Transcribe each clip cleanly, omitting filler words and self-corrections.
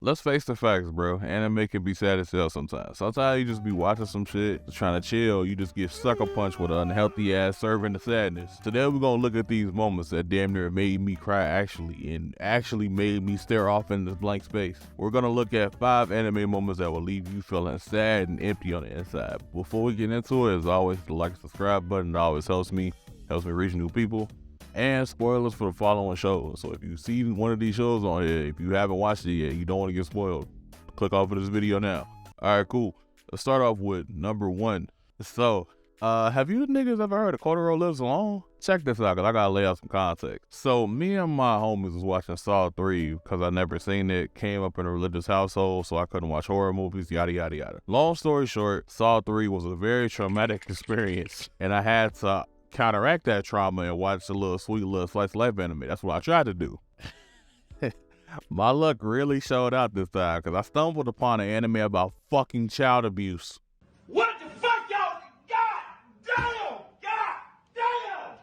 Let's face the facts, bro. Anime can be sad as hell sometimes. Sometimes you just be watching some shit, trying to chill. You just get sucker punched with an unhealthy ass serving of sadness. Today we're gonna look at these moments that damn near made me cry and actually made me stare off in this blank space. We're gonna look at 5 anime moments that will leave you feeling sad and empty on the inside. Before we get into it, as always, the like and subscribe button always helps me reach new people. And spoilers for the following shows. So if you see one of these shows on here, if you haven't watched it yet, you don't want to get spoiled, click off of this video now. All right, cool. Let's start off with number 1. So, have you niggas ever heard of Kotaro Lives Alone? Check this out, cause I gotta lay out some context. So me and my homies was watching Saw 3, cause I never seen it, came up in a religious household, so I couldn't watch horror movies, yada yada yada. Long story short, Saw 3 was a very traumatic experience, and I had to counteract that trauma and watch a little sweet little slice of life anime. That's what I tried to do. My luck really showed out this time because I stumbled upon an anime about fucking child abuse. What the fuck, y'all? God damn! God damn!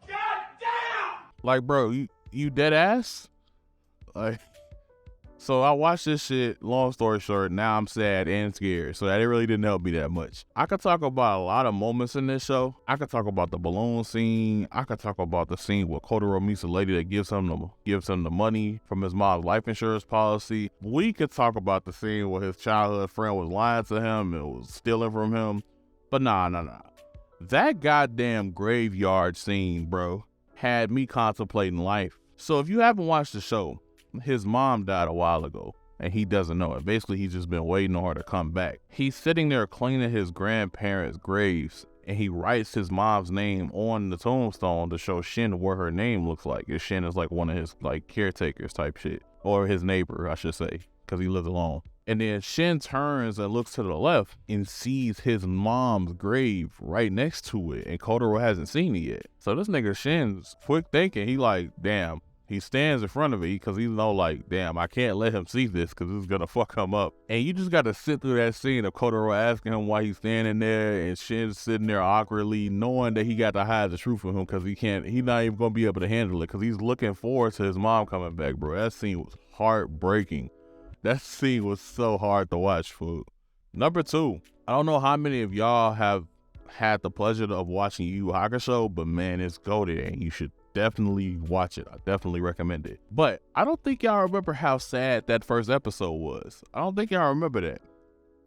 God damn! Like, bro, you dead ass? Like, so I watched this shit, long story short, now I'm sad and scared, so that it really didn't help me that much. I could talk about a lot of moments in this show. I could talk about the balloon scene. I could talk about the scene where Kotaro meets a lady that gives him the money from his mom's life insurance policy. We could talk about the scene where his childhood friend was lying to him and was stealing from him. But nah. That goddamn graveyard scene, bro, had me contemplating life. So if you haven't watched the show, his mom died a while ago, and he doesn't know it. Basically, he's just been waiting on her to come back. He's sitting there cleaning his grandparents' graves, and he writes his mom's name on the tombstone to show Shin what her name looks like. If Shin is like one of his like caretakers type shit, or his neighbor, I should say, because he lives alone. And then Shin turns and looks to the left and sees his mom's grave right next to it, and Kotaro hasn't seen it yet. So this nigga Shin's quick thinking. He like, damn. He stands in front of me because he's like, damn, I can't let him see this because this is going to fuck him up. And you just got to sit through that scene of Kotaro asking him why he's standing there and Shin's sitting there awkwardly knowing that he got to hide the truth from him because he's not even going to be able to handle it because he's looking forward to his mom coming back, bro. That scene was heartbreaking. That scene was so hard to watch, fool. Number 2, I don't know how many of y'all have had the pleasure of watching Yu Yu Hakusho, but man, it's goated and you should definitely watch it. I definitely recommend it. But I don't think y'all remember how sad that first episode was. I don't think y'all remember that.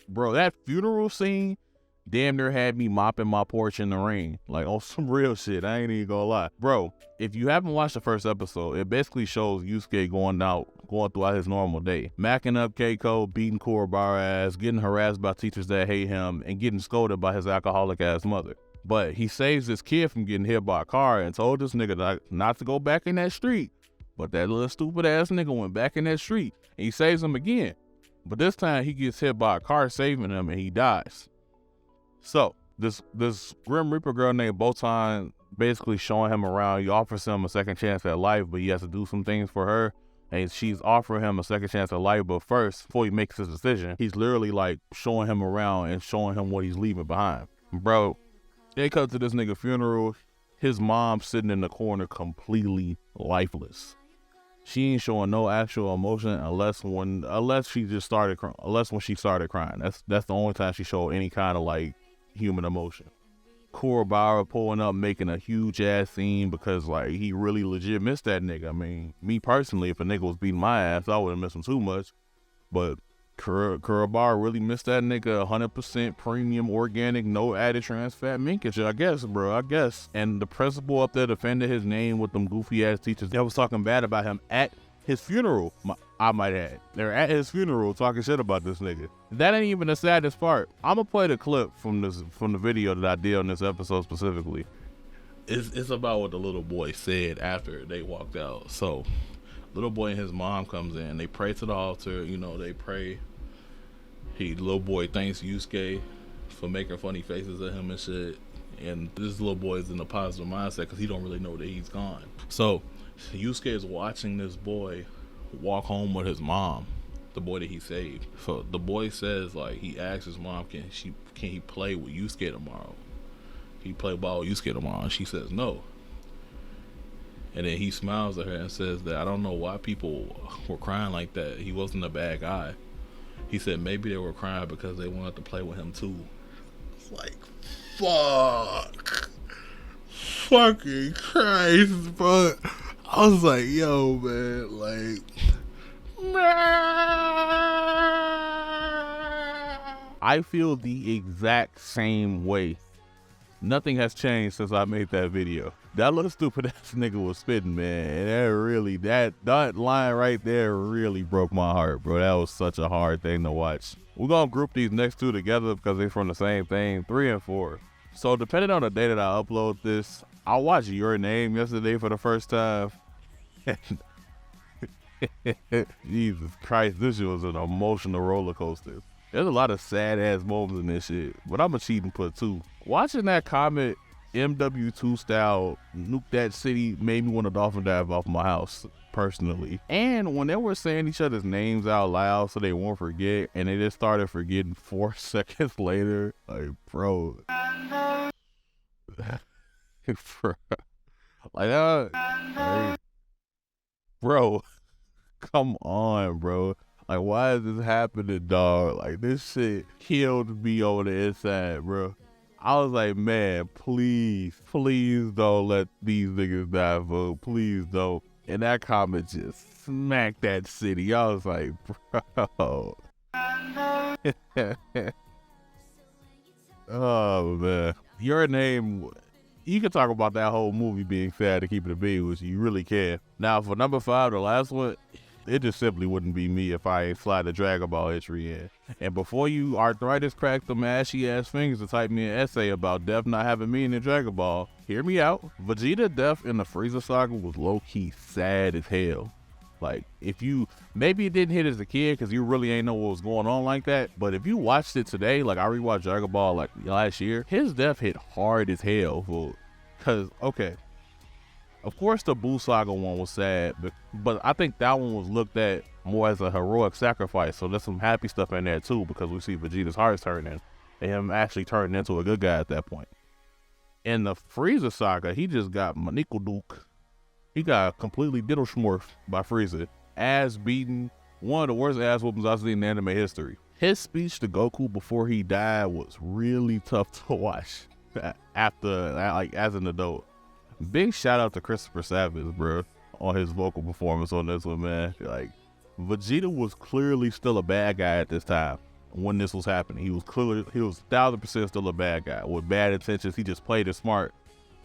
Bro, that funeral scene damn near had me mopping my porch in the rain. Like, on some real shit. I ain't even gonna lie. Bro, if you haven't watched the first episode, it basically shows Yusuke going throughout his normal day. Macking up Keiko, beating Kuwabara ass, getting harassed by teachers that hate him, and getting scolded by his alcoholic ass mother. But he saves this kid from getting hit by a car and told this nigga not to go back in that street. But that little stupid ass nigga went back in that street and he saves him again. But this time he gets hit by a car saving him and he dies. So this Grim Reaper girl named Botan basically showing him around. He offers him a second chance at life, but he has to do some things for her. And she's offering him a second chance at life, but first, before he makes his decision, he's literally like showing him around and showing him what he's leaving behind. Bro, they cut to this nigga funeral. His mom sitting in the corner completely lifeless. She ain't showing no actual emotion unless when she started crying. That's the only time she showed any kind of like human emotion. Kuwabara pulling up, making a huge ass scene because like he really legit missed that nigga. I mean, me personally, if a nigga was beating my ass, I wouldn't miss him too much. But Kuwabara really missed that nigga 100% premium, organic, no added trans fat minkage, I guess, bro, I guess. And the principal up there defended his name with them goofy ass teachers that was talking bad about him at his funeral, I might add. They're at his funeral talking shit about this nigga. That ain't even the saddest part. I'm gonna play the clip from the video that I did on this episode specifically. It's about what the little boy said after they walked out. So little boy and his mom comes in. They pray to the altar. You know, they pray. Little boy thanks Yusuke for making funny faces at him and shit. And this little boy is in a positive mindset because he don't really know that he's gone. So Yusuke is watching this boy walk home with his mom, the boy that he saved. So the boy says, like, he asks his mom, can he play with Yusuke tomorrow? Can he play ball with Yusuke tomorrow? And she says no. And then he smiles at her and says that I don't know why people were crying like that. He wasn't a bad guy. He said maybe they were crying because they wanted to play with him too. It's like, fuck. Fucking Christ, bro. I was like, yo, man, like, I feel the exact same way. Nothing has changed since I made that video. That little stupid ass nigga was spitting, man. And that really, that line right there really broke my heart, bro. That was such a hard thing to watch. We're gonna group these next two together because they're from the same thing, 3 and 4. So depending on the day that I upload this, I watched Your Name yesterday for the first time. Jesus Christ, this shit was an emotional roller coaster. There's a lot of sad ass moments in this shit, but I'm a cheat and put 2. Watching that comment, MW2 style, nuke that city, made me want to dolphin dive off my house, personally. And when they were saying each other's names out loud so they won't forget, and they just started forgetting 4 seconds later, like, bro. Like, bro, come on, bro. Like, why is this happening, dog? Like, this shit killed me on the inside, bro. I was like, man, please don't let these niggas die, bro. Please don't. And that comment just smacked that city. I was like, bro. Oh, man. Your Name, you can talk about that whole movie being sad to keep it a bean, which you really can. Now, for number 5, the last one, it just simply wouldn't be me if I ain't slide the Dragon Ball entry in. And before you arthritis crack them ashy ass fingers to type me an essay about death not having meaning in Dragon Ball, hear me out. Vegeta death in the Frieza saga was low-key sad as hell. Like, if you, maybe it didn't hit as a kid because you really ain't know what was going on like that, but if you watched it today, like I rewatched Dragon Ball like last year, his death hit hard as hell. Because, okay, of course the Buu Saga one was sad, but I think that one was looked at more as a heroic sacrifice, so there's some happy stuff in there too, because we see Vegeta's heart turning, and him actually turning into a good guy at that point. In the Frieza Saga, he just got Maniko Duke. He got completely diddle smorfed by Frieza. Ass beaten, one of the worst ass whoopings I've seen in anime history. His speech to Goku before he died was really tough to watch after, like, as an adult. Big shout out to Christopher Savage, bro, on his vocal performance on this one, man. Like, Vegeta was clearly still a bad guy at this time when this was happening. He was 1000% still a bad guy with bad intentions. He just played it smart,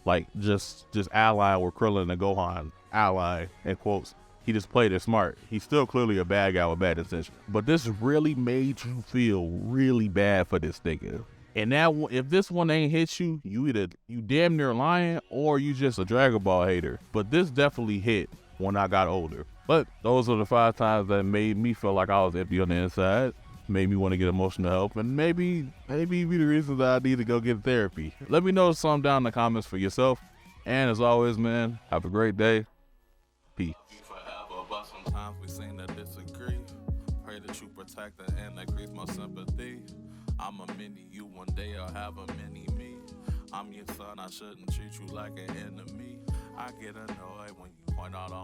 like just allying with Krillin and Gohan, ally in quotes. He just played it smart. He's still clearly a bad guy with bad intentions. But this really made you feel really bad for this nigga. And now, if this one ain't hit you, you damn near lying or you just a Dragon Ball hater. But this definitely hit when I got older. But those are the 5 times that made me feel like I was empty on the inside. Made me want to get emotional help, and maybe be the reason that I need to go get therapy. Let me know some down in the comments for yourself. And as always, man, have a great day. Peace. Forever, but sometimes we seem to disagree. Pray that you protect and increase my sympathy. I'm a mini you, one day I'll have a mini me. I'm your son, I shouldn't treat you like an enemy. I get annoyed when you point out all